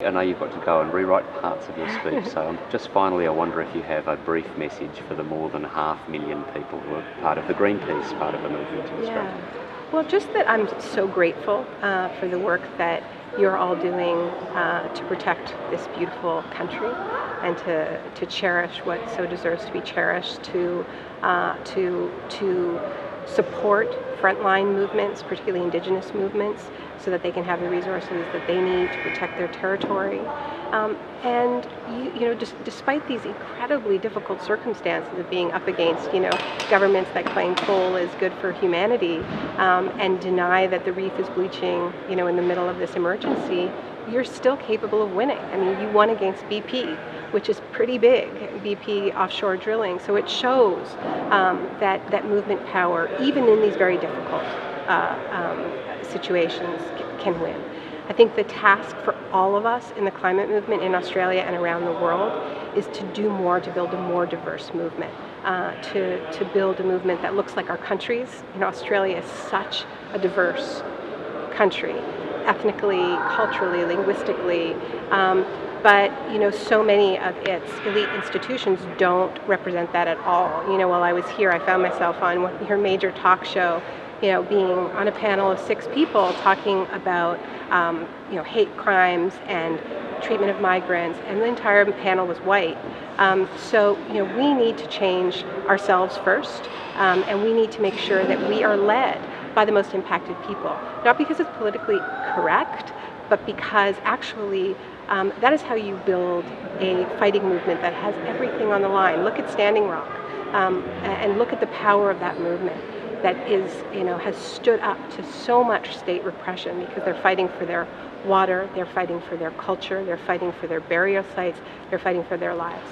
I know you've got to go and rewrite parts of your speech, so just finally, I wonder if you have a brief message for the more than 500,000 people who are part of the Greenpeace part of the movement in Australia. Well, just that I'm so grateful for the work that you're all doing to protect this beautiful country and to cherish what so deserves to be cherished, to support frontline movements, particularly Indigenous movements, so that they can have the resources that they need to protect their territory. And despite these incredibly difficult circumstances of being up against, governments that claim coal is good for humanity and deny that the reef is bleaching, in the middle of this emergency, you're still capable of winning. I mean, you won against BP, which is pretty big, BP offshore drilling. So it shows that movement power, even in these very difficult situations, can win. I think the task for all of us in the climate movement in Australia and around the world is to do more to build a more diverse movement, to build a movement that looks like our countries. Australia is such a diverse country, ethnically, culturally, linguistically, but so many of its elite institutions don't represent that at all. While I was here, I found myself on your major talk show, being on a panel of 6 people talking about hate crimes and treatment of migrants, and the entire panel was white. So we need to change ourselves first, and we need to make sure that we are led by the most impacted people, not because it's politically correct, but because actually that is how you build a fighting movement that has everything on the line. Look at Standing Rock, and look at the power of that movement that has stood up to so much state repression, because they're fighting for their water, they're fighting for their culture, they're fighting for their burial sites, they're fighting for their lives.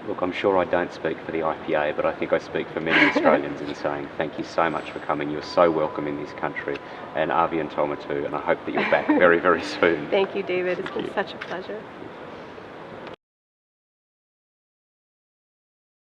Look, I'm sure I don't speak for the IPA, but I think I speak for many Australians in saying thank you so much for coming. You're so welcome in this country, and Avi and Toma too, and I hope that you're back very, very soon. Thank you, David. It's been such a pleasure.